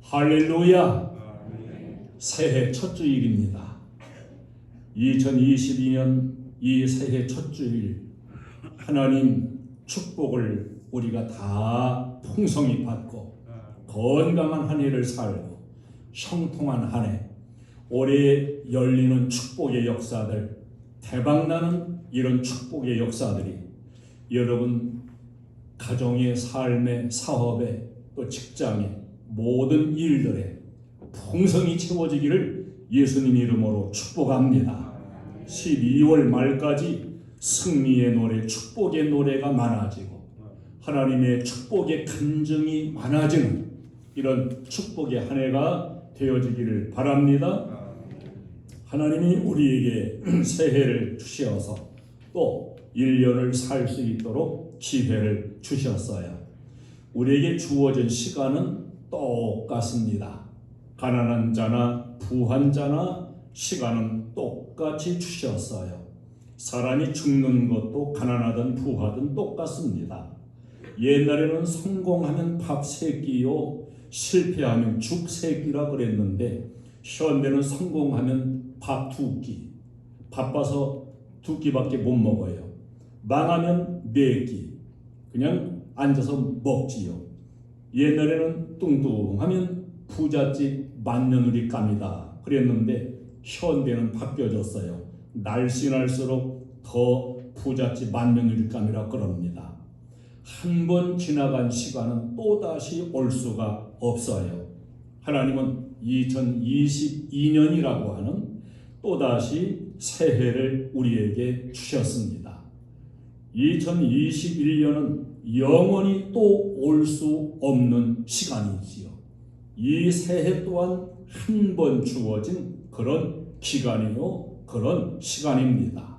할렐루야. 새해 첫 주일입니다. 2022년 이 새해 첫 주일 하나님 축복을 우리가 다 풍성히 받고 건강한 한 해를 살고 형통한 한 해, 올해 열리는 축복의 역사들, 대박나는 이런 축복의 역사들이 여러분 가정의 삶의 사업에 또 직장에 모든 일들에 풍성히 채워지기를 예수님 이름으로 축복합니다. 12월 말까지 승리의 노래, 축복의 노래가 많아지고 하나님의 축복의 간증이 많아지는 이런 축복의 한 해가 되어지기를 바랍니다. 하나님이 우리에게 새해를 주셔서 또 1년을 살 수 있도록 기회를 주셨어요. 우리에게 주어진 시간은 똑같습니다. 가난한 자나 부한 자나 시간은 똑같이 주셨어요. 사람이 죽는 것도 가난하든 부하든 똑같습니다. 옛날에는 성공하면 밥 3끼요 실패하면 죽 3끼라 그랬는데 현대는 성공하면 밥 2끼, 바빠서 2끼밖에 못 먹어요. 망하면 4끼, 그냥 앉아서 먹지요. 옛날에는 뚱뚱하면 부잣집 만년우리 깜이다 그랬는데 현대는 바뀌어졌어요. 날씬할수록 더 부잣집 만년우리 깜이라 그럽니다. 한 번 지나간 시간은 또다시 올 수가 없어요. 하나님은 2022년이라고 하는 또다시 새해를 우리에게 주셨습니다. 2021년은 영원히 또 올 수 없는 시간이지요. 이 새해 또한 한 번 주어진 그런 기간이요, 그런 시간입니다.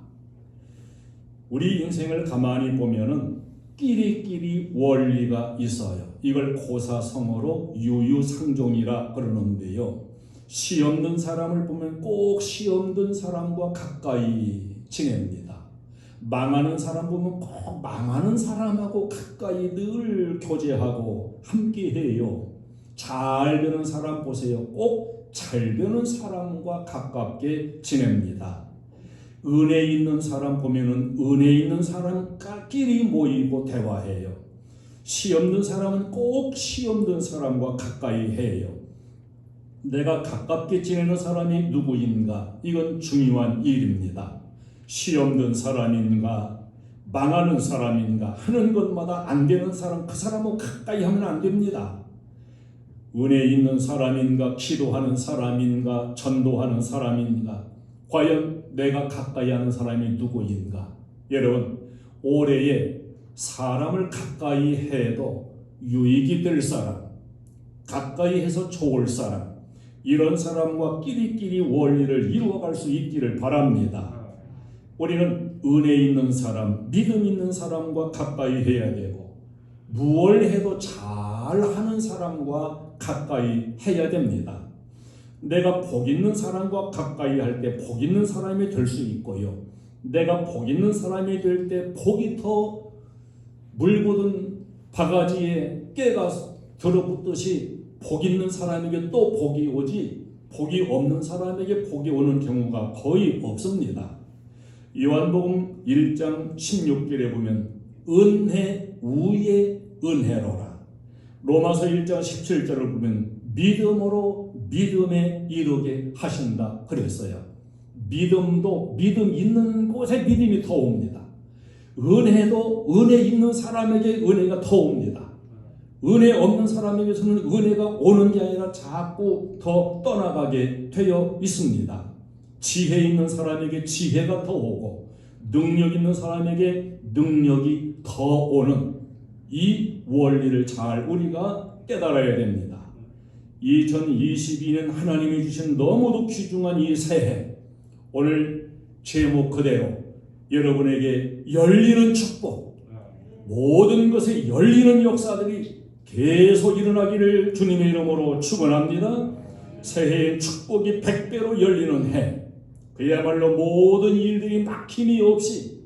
우리 인생을 가만히 보면은 끼리끼리 원리가 있어요. 이걸 고사성어로 유유상종이라 그러는데요. 시 없는 사람을 보면 꼭 시 없는 사람과 가까이 지냅니다. 망하는 사람 보면 꼭 망하는 사람하고 가까이 늘 교제하고 함께해요. 잘 되는 사람 보세요. 꼭 잘 되는 사람과 가깝게 지냅니다. 은혜 있는 사람 보면은 은혜 있는 사람끼리 모이고 대화해요. 시 없는 사람은 꼭 시 없는 사람과 가까이 해요. 내가 가깝게 지내는 사람이 누구인가? 이건 중요한 일입니다. 시 없는 사람인가 망하는 사람인가 하는 것마다 안 되는 사람, 그 사람하고 가까이 하면 안 됩니다. 은혜 있는 사람인가, 기도하는 사람인가, 전도하는 사람인가, 과연 내가 가까이 하는 사람이 누구인가? 여러분, 올해에 사람을 가까이 해도 유익이 될 사람, 가까이 해서 좋을 사람, 이런 사람과 끼리끼리 원리를 이루어갈 수 있기를 바랍니다. 우리는 은혜 있는 사람, 믿음 있는 사람과 가까이 해야 되고 무엇을 해도 잘하는 사람과 가까이 해야 됩니다. 내가 복 있는 사람과 가까이 할 때 복 있는 사람이 될 수 있고요. 내가 복 있는 사람이 될 때 복이 더 물고든 바가지에 깨가 들어붙듯이 복 있는 사람에게 또 복이 오지 복이 없는 사람에게 복이 오는 경우가 거의 없습니다. 요한복음 1장 16절에 보면 은혜 위에 은혜로라. 로마서 1장 17절을 보면 믿음으로 믿음에 이르게 하신다 그랬어요. 믿음도 믿음 있는 곳에 믿음이 더 옵니다. 은혜도 은혜 있는 사람에게 은혜가 더 옵니다. 은혜 없는 사람에게서는 은혜가 오는 게 아니라 자꾸 더 떠나가게 되어 있습니다. 지혜 있는 사람에게 지혜가 더 오고 능력 있는 사람에게 능력이 더 오는 이 원리를 잘 우리가 깨달아야 됩니다. 2022년 하나님이 주신 너무도 귀중한 이 새해, 오늘 제목 그대로 여러분에게 열리는 축복, 모든 것에 열리는 역사들이 계속 일어나기를 주님의 이름으로 축원합니다. 새해의 축복이 100배로 열리는 해, 그야말로 모든 일들이 막힘이 없이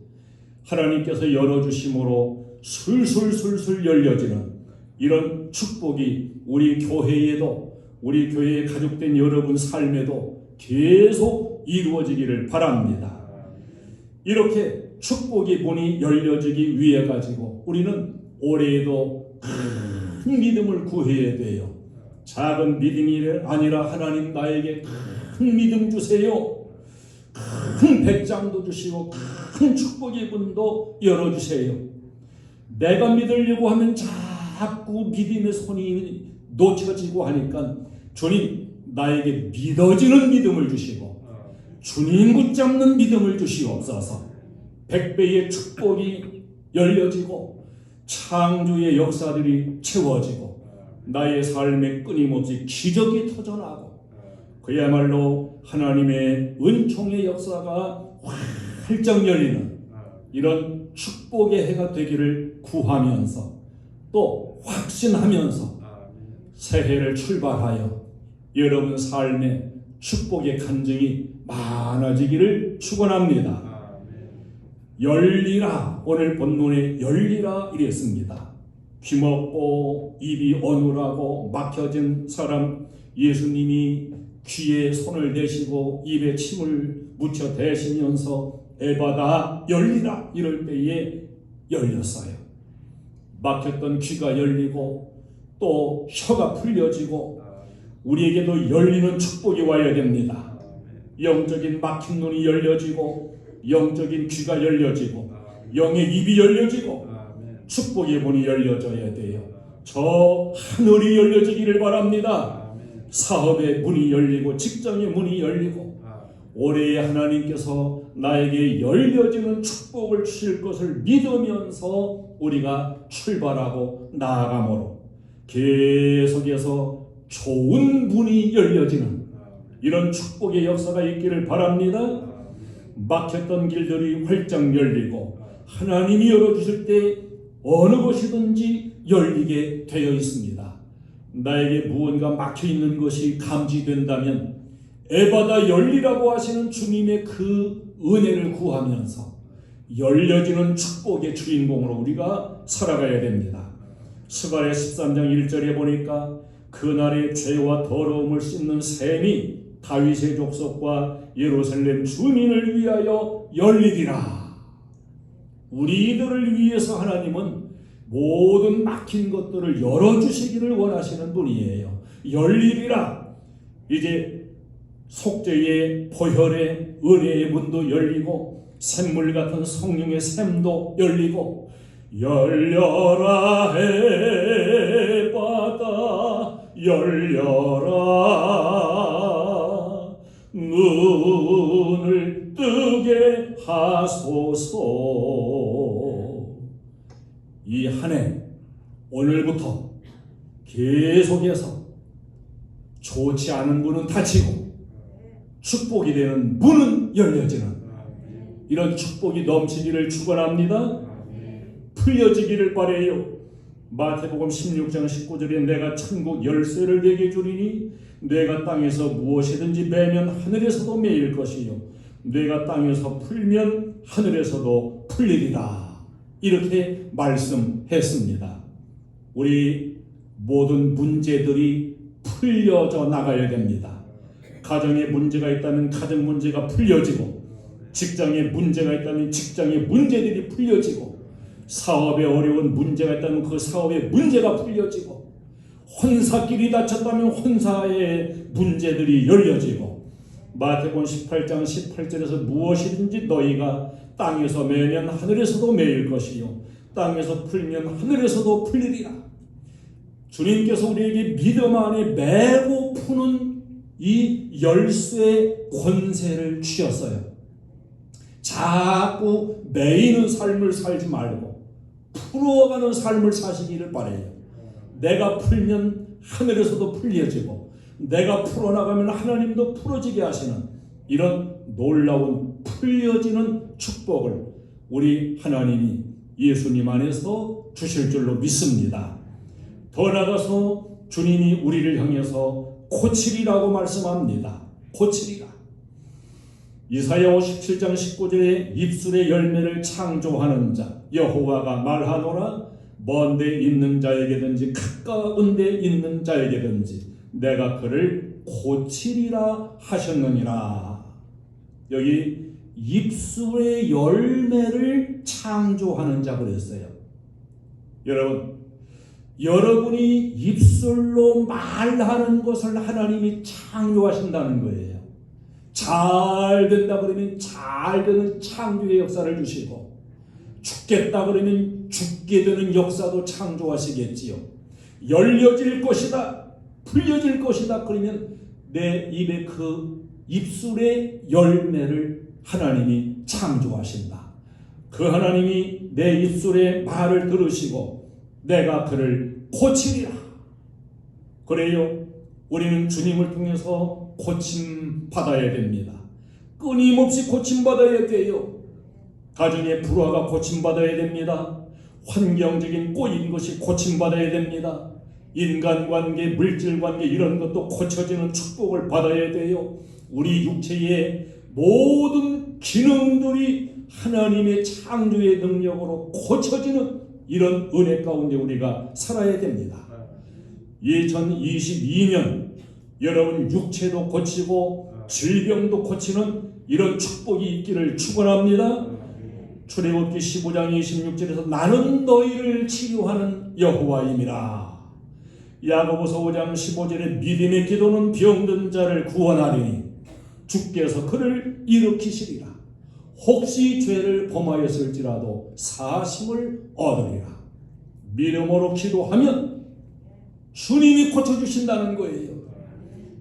하나님께서 열어주심으로 술술술술 열려지는 이런 축복이 우리 교회에도 우리 교회에 가족된 여러분 삶에도 계속 이루어지기를 바랍니다. 이렇게 축복의 문이 열려지기 위해 가지고 우리는 올해에도 큰 믿음을 구해야 돼요. 작은 믿음이 아니라 하나님 나에게 큰 믿음 주세요. 큰 백장도 주시고 큰 축복의 문도 열어주세요. 내가 믿으려고 하면 자꾸 믿음의 손이 놓쳐지고 하니까 주님 나에게 믿어지는 믿음을 주시고 주님 붙잡는 믿음을 주시옵소서. 100배의 축복이 열려지고 창조의 역사들이 채워지고 나의 삶에 끊임없이 기적이 터져나고 그야말로 하나님의 은총의 역사가 활짝 열리는 이런 축복의 해가 되기를 구하면서 또 확신하면서 새해를 출발하여 여러분 삶에 축복의 간증이 많아지기를 축원합니다. 열리라, 오늘 본문에 열리라 이랬습니다. 귀먹고 입이 어눌하고 막혀진 사람, 예수님이 귀에 손을 대시고 입에 침을 묻혀 대시면서 에바다 열리라 이럴 때에 열렸어요. 막혔던 귀가 열리고 또 혀가 풀려지고 우리에게도 열리는 축복이 와야 됩니다. 영적인 막힌 눈이 열려지고 영적인 귀가 열려지고 영의 입이 열려지고 축복의 문이 열려져야 돼요. 저 하늘이 열려지기를 바랍니다. 사업의 문이 열리고 직장의 문이 열리고 올해에 하나님께서 나에게 열려지는 축복을 주실 것을 믿으면서 우리가 출발하고 나아가므로 계속해서 좋은 문이 열려지는 이런 축복의 역사가 있기를 바랍니다. 막혔던 길들이 활짝 열리고 하나님이 열어주실 때 어느 것이든지 열리게 되어 있습니다. 나에게 무언가 막혀있는 것이 감지된다면 에바다 열리라고 하시는 주님의 그 은혜를 구하면서 열려지는 축복의 주인공으로 우리가 살아가야 됩니다. 스가랴 13장 1절에 보니까 그날의 죄와 더러움을 씻는 셈이 다윗의 족속과 예루살렘 주민을 위하여 열리리라. 우리들을 위해서 하나님은 모든 막힌 것들을 열어주시기를 원하시는 분이에요. 열리리라. 이제 속죄의 보혈의 은혜의 문도 열리고 샘물 같은 성령의 샘도 열리고 열려라 해바다 열려라 눈을 뜨게 하소서. 이 한 해 오늘부터 계속해서 좋지 않은 문은 닫히고 축복이 되는 문은 열려지는 이런 축복이 넘치기를 축원합니다. 풀려지기를 바라요. 마태복음 16장 19절에 내가 천국 열쇠를 내게 주리니 내가 땅에서 무엇이든지 매면 하늘에서도 매일 것이요 내가 땅에서 풀면 하늘에서도 풀리리라. 이렇게 말씀했습니다. 우리 모든 문제들이 풀려져 나가야 됩니다. 가정에 문제가 있다면 가정 문제가 풀려지고 직장에 문제가 있다면 직장의 문제들이 풀려지고 사업에 어려운 문제가 있다면 그 사업의 문제가 풀려지고 혼사길이 닫혔다면 혼사의 문제들이 열려지고 마태복음 18장 18절에서 무엇이든지 너희가 땅에서 매면 하늘에서도 매일 것이요 땅에서 풀면 하늘에서도 풀리리라. 주님께서 우리에게 믿음 안에 매고 푸는 이 열쇠의 권세를 주셨어요. 자꾸 매이는 삶을 살지 말고 풀어가는 삶을 사시기를 바라요. 내가 풀면 하늘에서도 풀려지고 내가 풀어나가면 하나님도 풀어지게 하시는 이런 놀라운 풀려지는 축복을 우리 하나님이 예수님 안에서 주실 줄로 믿습니다. 더 나아가서 주님이 우리를 향해서 고치리라고 말씀합니다. 고치리라. 이사야 57장 19절에 입술의 열매를 창조하는 자 여호와가 말하노라. 먼 데 있는 자에게든지 가까운 데 있는 자에게든지 내가 그를 고치리라 하셨느니라. 여기 입술의 열매를 창조하는 자 그랬어요. 여러분이 입술로 말하는 것을 하나님이 창조하신다는 거예요. 잘 된다 그러면 잘 되는 창조의 역사를 주시고, 죽겠다 그러면 죽게 되는 역사도 창조하시겠지요. 열려질 것이다, 풀려질 것이다 그러면 내 입에 그 입술의 열매를 하나님이 창조하신다. 그 하나님이 내 입술의 말을 들으시고 내가 그를 고치리라. 그래요. 우리는 주님을 통해서 고침받아야 됩니다. 끊임없이 고침받아야 돼요. 가정의 불화가 고침받아야 됩니다. 환경적인 꼬인 것이 고침받아야 됩니다. 인간관계, 물질관계 이런 것도 고쳐지는 축복을 받아야 돼요. 우리 육체의 모든 기능들이 하나님의 창조의 능력으로 고쳐지는 이런 은혜 가운데 우리가 살아야 됩니다. 2022년 여러분 육체도 고치고 질병도 고치는 이런 축복이 있기를 축원합니다. 출애굽기 15장 26절에서 나는 너희를 치유하는 여호와임이라. 야고보서 5장 15절에 믿음의 기도는 병든 자를 구원하리니 주께서 그를 일으키시리라. 혹시 죄를 범하였을지라도 사심을 얻으리라. 믿음으로 기도하면 주님이 고쳐주신다는 거예요.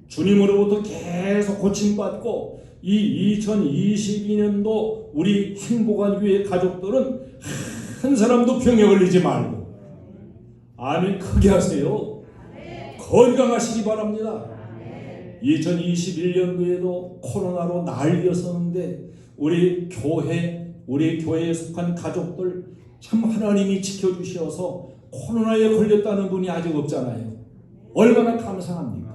주님으로부터 계속 고침받고 이 2022년도 우리 행복한 교회 가족들은 한 사람도 병에 걸리지 말고, 아멘 크게 하세요. 건강하시기 바랍니다. 2021년도에도 코로나로 난리였었는데 우리 교회에 속한 가족들 참 하나님이 지켜주셔서 코로나에 걸렸다는 분이 아직 없잖아요. 얼마나 감사합니까?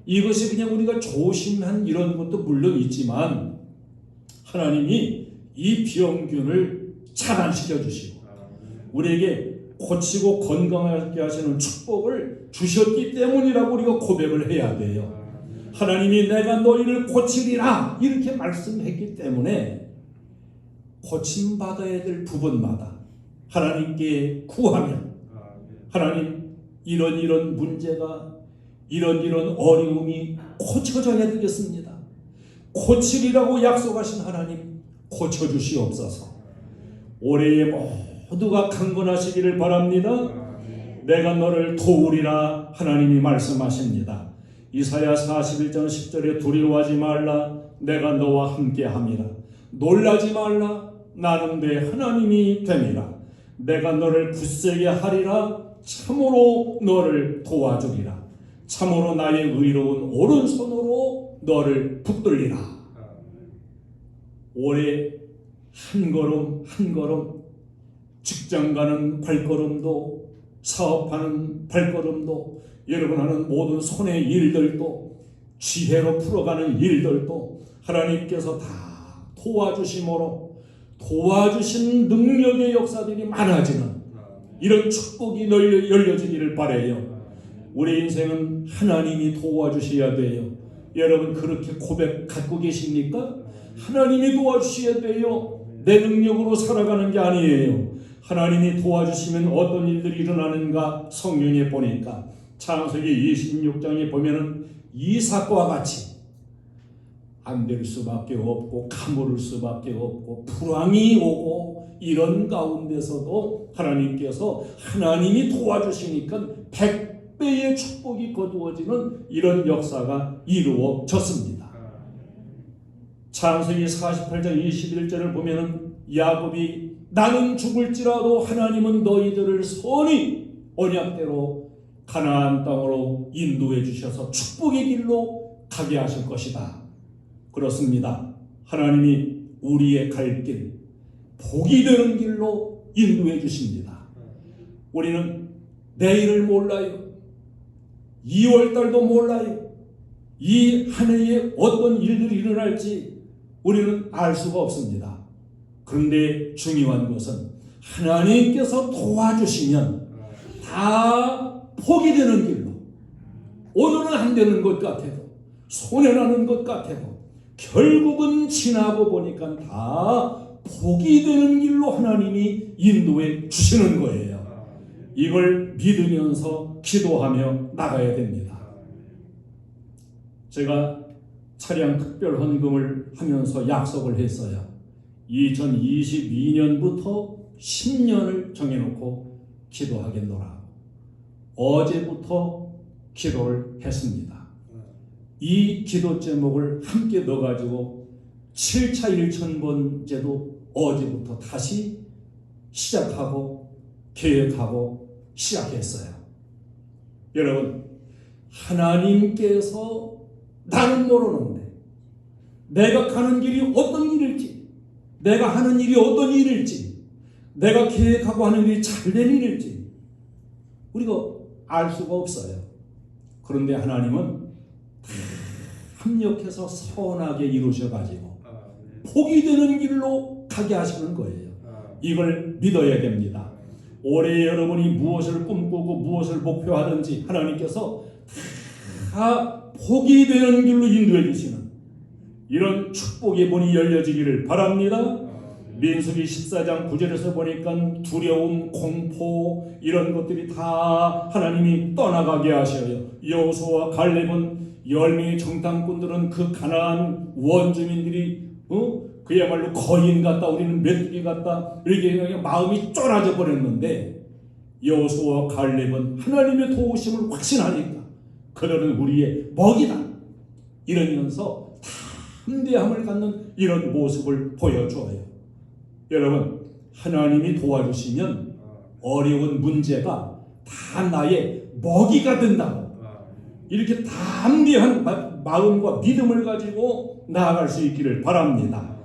이것이 그냥 우리가 조심한 이런 것도 물론 있지만 하나님이 이 병균을 차단시켜 주시고 우리에게 고치고 건강하게 하시는 축복을 주셨기 때문이라고 우리가 고백을 해야 돼요. 하나님이 내가 너희를 고치리라 이렇게 말씀했기 때문에 고침받아야 될 부분마다 하나님께 구하면 하나님 이런 문제가 이런 어려움이 고쳐져야 되겠습니다. 고치리라고 약속하신 하나님 고쳐주시옵소서. 올해의 모두가 강건하시기를 바랍니다. 내가 너를 도우리라 하나님이 말씀하십니다. 이사야 41장 10절에 두려워하지 말라 내가 너와 함께함이라. 놀라지 말라 나는 내 하나님이 됨이라. 내가 너를 굳세게 하리라. 참으로 너를 도와주리라. 참으로 나의 의로운 오른손으로 너를 붙들리라. 올해 한 걸음 한 걸음 직장 가는 발걸음도 사업하는 발걸음도 여러분 하는 모든 손의 일들도 지혜로 풀어가는 일들도 하나님께서 다 도와주심으로 도와주신 능력의 역사들이 많아지는 이런 축복이 열려지기를 바라요. 우리 인생은 하나님이 도와주셔야 돼요. 여러분 그렇게 고백 갖고 계십니까? 하나님이 도와주셔야 돼요. 내 능력으로 살아가는 게 아니에요. 하나님이 도와주시면 어떤 일들이 일어나는가 성경에 보니까 창세기 26장에 보면은 이삭과 같이 안 될 수밖에 없고 가물을 수밖에 없고 불황이 오고 이런 가운데서도 하나님께서 하나님이 도와주시니까 100배의 축복이 거두어지는 이런 역사가 이루어졌습니다. 창세기 48장 21절을 보면은 야곱이 나는 죽을지라도 하나님은 너희들을 선히 언약대로 가나안 땅으로 인도해 주셔서 축복의 길로 가게 하실 것이다. 그렇습니다. 하나님이 우리의 갈 길, 복이 되는 길로 인도해 주십니다. 우리는 내일을 몰라요. 2월달도 몰라요. 이 한 해에 어떤 일들이 일어날지 우리는 알 수가 없습니다. 그런데 중요한 것은 하나님께서 도와주시면 다 복이 되는 길로, 오늘은 되는 것 같아도 손해나는 것 같아도 결국은 지나고 보니까 다 복이 되는 길로 하나님이 인도해 주시는 거예요. 이걸 믿으면서 기도하며 나가야 됩니다. 제가 차량 특별 헌금을 하면서 약속을 했어요. 2022년부터 10년을 정해놓고 기도하겠노라. 어제부터 기도를 했습니다. 이 기도 제목을 함께 넣어가지고 7차 1,000번째도 어제부터 다시 시작하고 계획하고 시작했어요. 여러분, 하나님께서 나는 모르는데 내가 가는 길이 어떤 길일지, 내가 하는 일이 어떤 일일지, 내가 계획하고 하는 일이 잘된 일일지 우리가 알 수가 없어요. 그런데 하나님은 합력해서 선하게 이루셔가지고 복이 되는 길로 가게 하시는 거예요. 이걸 믿어야 됩니다. 올해 여러분이 무엇을 꿈꾸고 무엇을 목표하든지 하나님께서 다 복이 되는 길로 인도해 주시는 이런 축복의 문이 열려지기를 바랍니다. 민수기 14장 9절에서 보니까 두려움, 공포 이런 것들이 다 하나님이 떠나가게 하셔요. 여호수아와 갈렙은 열매의 정탐꾼들은 그 가나안 원주민들이 그야말로 거인 같다, 우리는 메뚜기 같다 이렇게 그냥 마음이 쫄아져 버렸는데 여호수아와 갈렙은 하나님의 도우심을 확신하니까 그들은 우리의 먹이다 이러면서 담대함을 갖는 이런 모습을 보여줘요. 여러분, 하나님이 도와주시면 어려운 문제가 다 나의 먹이가 된다고 이렇게 담대한 마음과 믿음을 가지고 나아갈 수 있기를 바랍니다.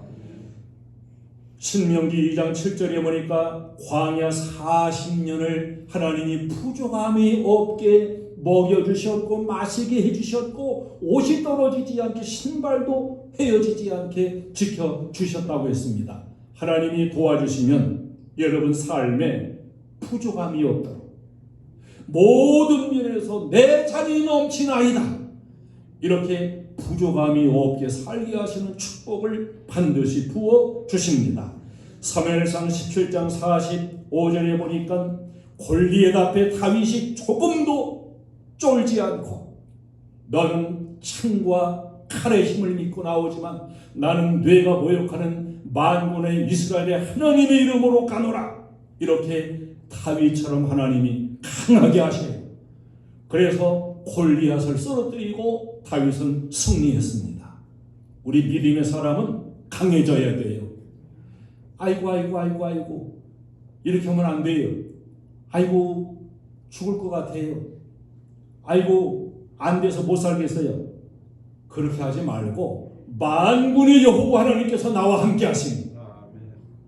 신명기 2장 7절에 보니까 광야 40년을 하나님이 부족함이 없게 먹여주셨고 마시게 해주셨고 옷이 떨어지지 않게 신발도 헤어지지 않게 지켜주셨다고 했습니다. 하나님이 도와주시면 여러분 삶에 부족함이 없도록 모든 면에서 내 잔이 넘치나이다 이렇게 부족함이 없게 살게 하시는 축복을 반드시 부어 주십니다. 사무엘상 17장 45절에 보니까 골리앗 앞에 다윗이 조금도 쫄지 않고 너는 창과 칼의 힘을 믿고 나오지만 나는 뇌가 모욕하는 만군의 이스라엘의 하나님의 이름으로 가노라 이렇게 다윗처럼 하나님이 강하게 하셔요. 그래서 골리앗을 쓰러뜨리고 다윗은 승리했습니다. 우리 믿음의 사람은 강해져야 돼요. 아이고 이렇게 하면 안 돼요. 아이고 죽을 것 같아요. 아이고 안 돼서 못 살겠어요. 그렇게 하지 말고 만군의 여호와 하나님께서 나와 함께 하시니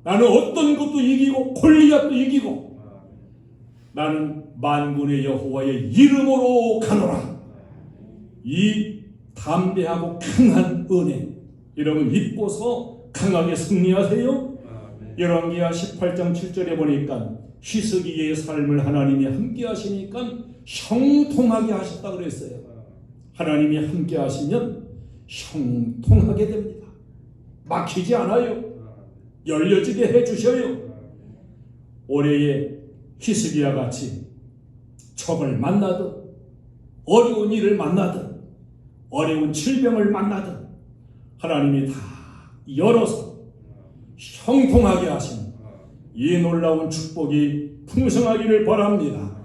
나는 어떤 것도 이기고 골리앗도 이기고 나는 만군의 여호와의 이름으로 가노라. 이 담대하고 강한 은혜 여러분 입고서 강하게 승리하세요. 열왕기하 18장 7절에 보니까 히스기야의 삶을 하나님이 함께 하시니까 형통하게 하셨다 그랬어요. 하나님이 함께 하시면 형통하게 됩니다. 막히지 않아요. 열려지게 해주셔요. 올해의 히스기야 같이 적을 만나든 어려운 일을 만나든 어려운 질병을 만나든 하나님이 다 열어서 형통하게 하시는 이 놀라운 축복이 풍성하기를 바랍니다.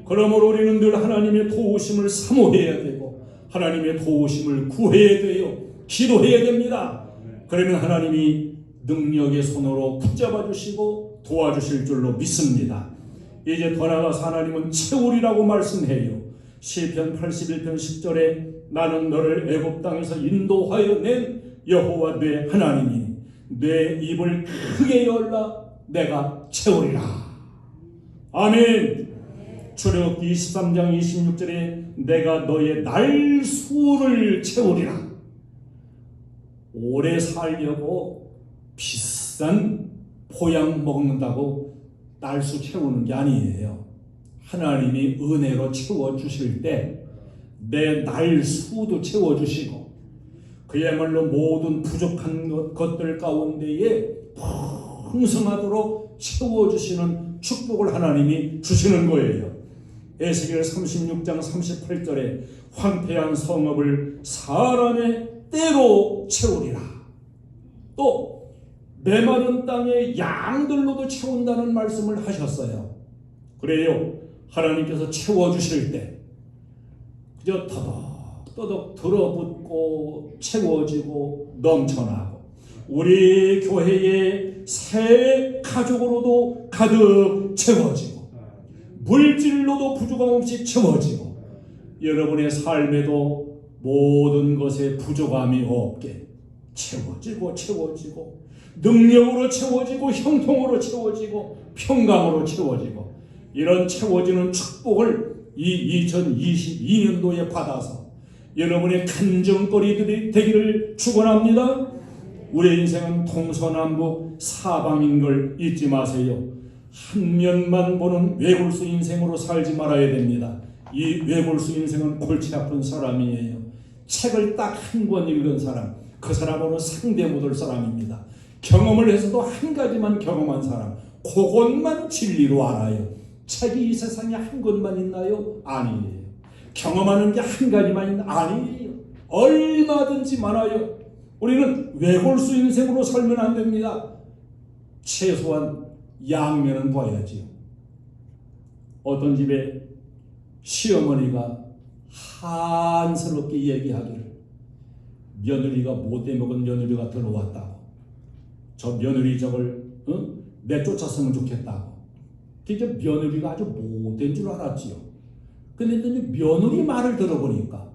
그러므로 우리는 늘 하나님의 도우심을 사모해야 되고 하나님의 도우심을 구해야 돼요. 기도해야 됩니다. 그러면 하나님이 능력의 손으로 붙잡아 주시고 도와주실 줄로 믿습니다. 이제 더 나아가서 하나님은 채우리라고 말씀해요. 시편 81편 10절에 나는 너를 애굽 땅에서 인도하여 낸 여호와 내 하나님이니 내 입을 크게 열라 내가 채우리라. 아멘. 출애굽기 23장 26절에 내가 너의 날수를 채우리라. 오래 살려고 비싼 보약 먹는다고 날수 채우는 게 아니에요. 하나님이 은혜로 채워주실 때 내 날수도 채워주시고 그야말로 모든 부족한 것들 가운데에 풍성하도록 채워주시는 축복을 하나님이 주시는 거예요. 에스겔 36장 38절에 황폐한 성읍을 사람의 때로 채우리라. 또 메마른 땅에 양들로도 채운다는 말씀을 하셨어요. 그래요. 하나님께서 채워주실 때 그저 터덕터덕 들어붙고 채워지고 넘쳐나고 우리 교회의 새 가족으로도 가득 채워지고 물질로도 부족함 없이 채워지고 여러분의 삶에도 모든 것에 부족함이 없게 채워지고 능력으로 채워지고 형통으로 채워지고 평강으로 채워지고 이런 채워지는 축복을 이 2022년도에 받아서 여러분의 간증거리들이 되기를 축원합니다. 우리 인생은 동서남북 사방인 걸 잊지 마세요. 한 면만 보는 외골수 인생으로 살지 말아야 됩니다. 이 외골수 인생은 골치 아픈 사람이에요. 책을 딱 한 권 읽은 사람, 그 사람은 상대 못할 사람입니다. 경험을 해서도 한 가지만 경험한 사람, 그것만 진리로 알아요. 책이 이 세상에 한 권만 있나요? 아니에요. 경험하는 게 한 가지만 있나? 아니에요. 얼마든지 많아요. 우리는 외골수 인생으로 살면 안 됩니다. 최소한 양면은 봐야지요. 어떤 집에 시어머니가 한스럽게 얘기하기를 며느리가 못돼 먹은 며느리가 들어왔다고, 저 며느리 저걸 내쫓았으면 좋겠다고. 진짜 며느리가 아주 못된 줄 알았지요. 근데 며느리 말을 들어보니까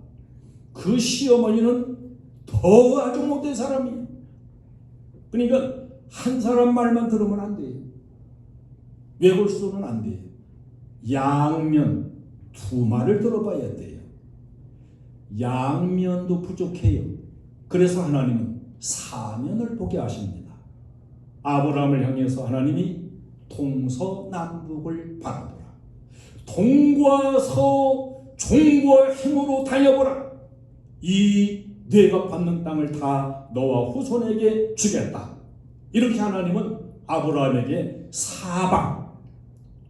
그 시어머니는 더 아주 못된 사람이에요. 그러니까 한 사람 말만 들으면 안 돼요. 외골수는 안 돼요. 양면 두 말을 들어봐야 돼요. 양면도 부족해요. 그래서 하나님은 사면을 보게 하십니다. 아브라함을 향해서 하나님이 동서남북을 바라보라. 동과 서 종과 행으로 다녀보라. 이 네가 받는 땅을 다 너와 후손에게 주겠다. 이렇게 하나님은 아브라함에게 사방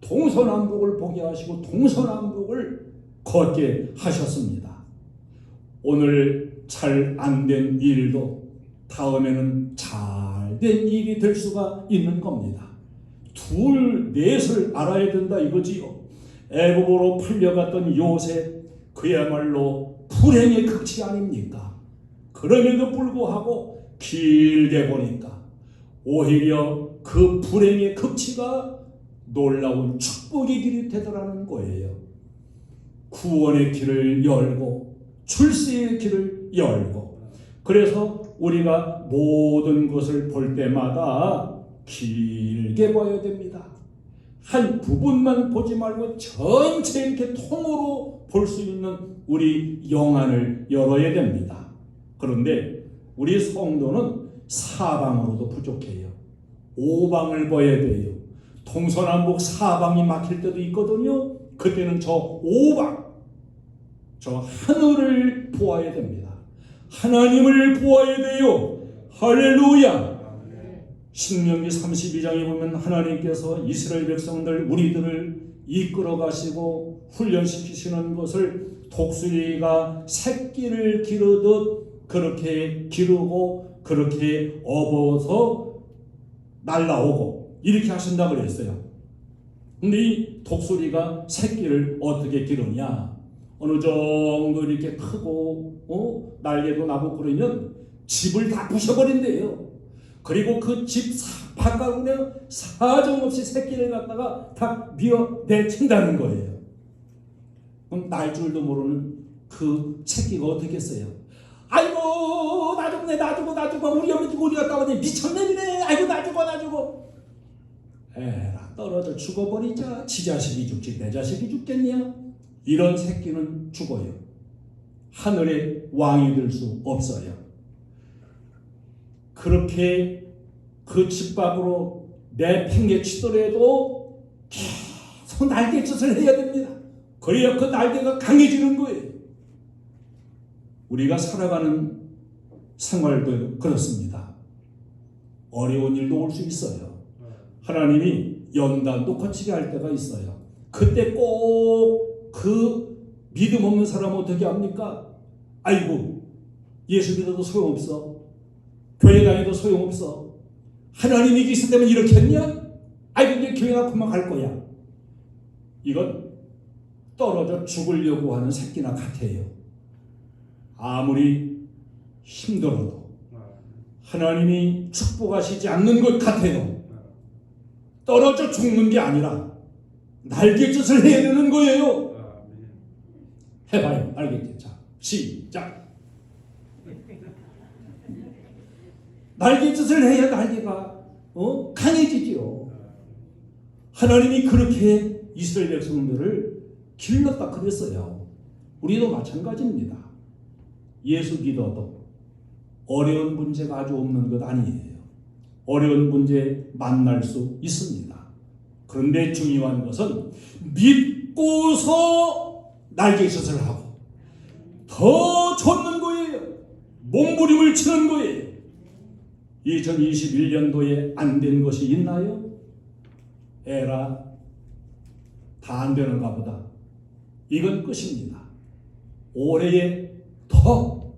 동서남북을 보게 하시고 동서남북을 걷게 하셨습니다. 오늘 잘 안 된 일도 다음에는 잘 된 일이 될 수가 있는 겁니다. 둘, 넷을 알아야 된다 이거지요. 애굽으로 풀려갔던 요셉, 그야말로 불행의 극치 아닙니까? 그럼에도 불구하고 길게 보니까 오히려 그 불행의 극치가 놀라운 축복의 길이 되더라는 거예요. 구원의 길을 열고 출세의 길을 열고, 그래서 우리가 모든 것을 볼 때마다 길게 봐야 됩니다. 한 부분만 보지 말고 전체 이렇게 통으로 볼 수 있는 우리 영안을 열어야 됩니다. 그런데 우리 성도는 사방으로도 부족해요. 오방을 봐야 돼요. 동서남북 사방이 막힐 때도 있거든요. 그때는 저 오방, 저 하늘을 보아야 됩니다. 하나님을 보아야 돼요. 할렐루야. 신명기 32장에 보면 하나님께서 이스라엘 백성들, 우리들을 이끌어 가시고 훈련시키시는 것을 독수리가 새끼를 기르듯 그렇게 기르고 그렇게 업어서 날라오고 이렇게 하신다고 그랬어요. 근데 이 독수리가 새끼를 어떻게 기르냐? 어느 정도 이렇게 크고 날개도 나고 그러면 집을 다 부셔버린대요. 그리고 그 집 바깥에 사정없이 새끼를 갖다가 다 밀어내친다는 거예요. 그럼 날 줄도 모르는 그 새끼가 어떻겠어요? 아이고 나 죽어 우리 어머니 우리 갔다 오니 미쳤네. 아이고 나 죽어 에라 떨어져 죽어버리자. 지 자식이 죽지 내 자식이 죽겠냐? 이런 새끼는 죽어요. 하늘의 왕이 될 수 없어요. 그렇게 그 집 밖으로 내팽개치더라도 계속 날개짓을 해야 됩니다. 그래야 그 날개가 강해지는 거예요. 우리가 살아가는 생활도 그렇습니다. 어려운 일도 올 수 있어요. 하나님이 연단도 거치게 할 때가 있어요. 그때 꼭 그 믿음 없는 사람은 어떻게 합니까? 아이고, 예수 믿어도 소용없어. 교회 다녀도 소용없어. 하나님이 계시기 때문에 이렇게 했냐? 아이고, 이제 교회나 그만 갈 거야. 이건 떨어져 죽으려고 하는 새끼나 같아요. 아무리 힘들어도 하나님이 축복하시지 않는 것 같아도 떨어져 죽는 게 아니라 날갯짓을 해야 되는 거예요. 해봐요. 날갯짓. 자, 시작. 날갯짓을 해야 날개가 강해지지요. 하나님이 그렇게 이스라엘 백성들을 길렀다 그랬어요. 우리도 마찬가지입니다. 예수 믿어도 어려운 문제가 아주 없는 것 아니에요. 어려운 문제 만날 수 있습니다. 그런데 중요한 것은 믿고서 날갯짓을 하고 더 좇는 거예요. 몸부림을 치는 거예요. 2021년도에 안 된 것이 있나요? 에라, 다 안 되는가 보다. 이건 끝입니다. 올해에 더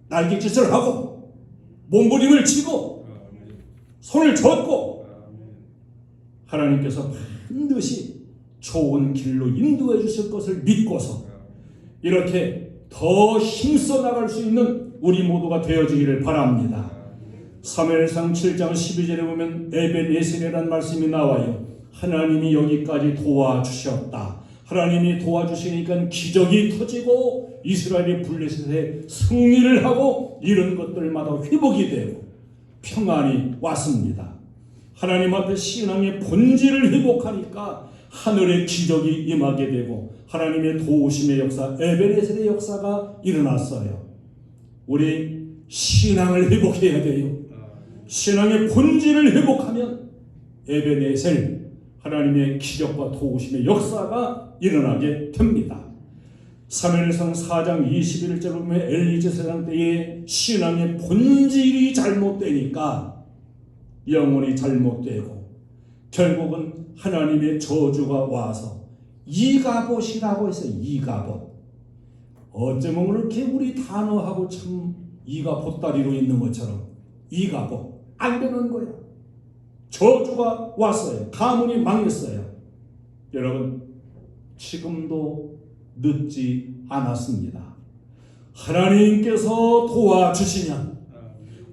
날갯짓을 하고 몸부림을 치고 손을 젓고 하나님께서 반드시 좋은 길로 인도해 주실 것을 믿고서 이렇게 더 힘써 나갈 수 있는 우리 모두가 되어지기를 바랍니다. 사무엘상 7장 12절에 보면 에벤에셀이라는 말씀이 나와요. 하나님이 여기까지 도와주셨다. 하나님이 도와주시니까 기적이 터지고 이스라엘이 블레셋에 승리를 하고 이런 것들마다 회복이 되고 평안이 왔습니다. 하나님 앞에 신앙의 본질을 회복하니까 하늘의 기적이 임하게 되고 하나님의 도우심의 역사, 에베네셀의 역사가 일어났어요. 우리 신앙을 회복해야 돼요. 신앙의 본질을 회복하면 에베네셀, 하나님의 기적과 도우심의 역사가 일어나게 됩니다. 사무엘상 4장 21절을 보면 엘리제 세상 때에 신앙의 본질이 잘못되니까 영혼이 잘못되고 결국은 하나님의 저주가 와서 이가봇이라고 해서 이가봇. 어쩌면 그렇게 우리 단어하고 참 이가 보따리로 있는 것처럼 이가봇 안 되는 거야. 저주가 왔어요. 가문이 망했어요. 여러분, 지금도 늦지 않았습니다. 하나님께서 도와주시면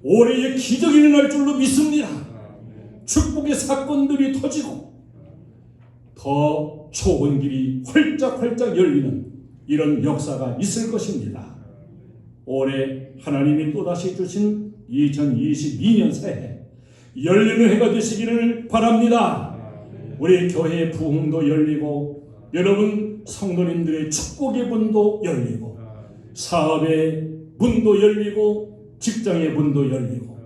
올해의 기적이 일어날 줄로 믿습니다. 축복의 사건들이 터지고 더 좋은 길이 활짝활짝 열리는 이런 역사가 있을 것입니다. 올해 하나님이 또다시 주신 2022년 새해 열리는 해가 되시기를 바랍니다. 우리 교회의 부흥도 열리고 여러분 성도님들의 축복의 문도 열리고 사업의 문도 열리고 직장의 문도 열리고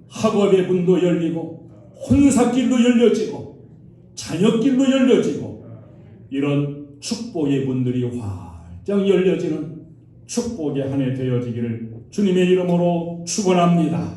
학업의 문도 열리고 혼사길도 열려지고 자녀길도 열려지고 이런 축복의 문들이 활짝 열려지는 축복의 한 해 되어지기를 주님의 이름으로 축원합니다.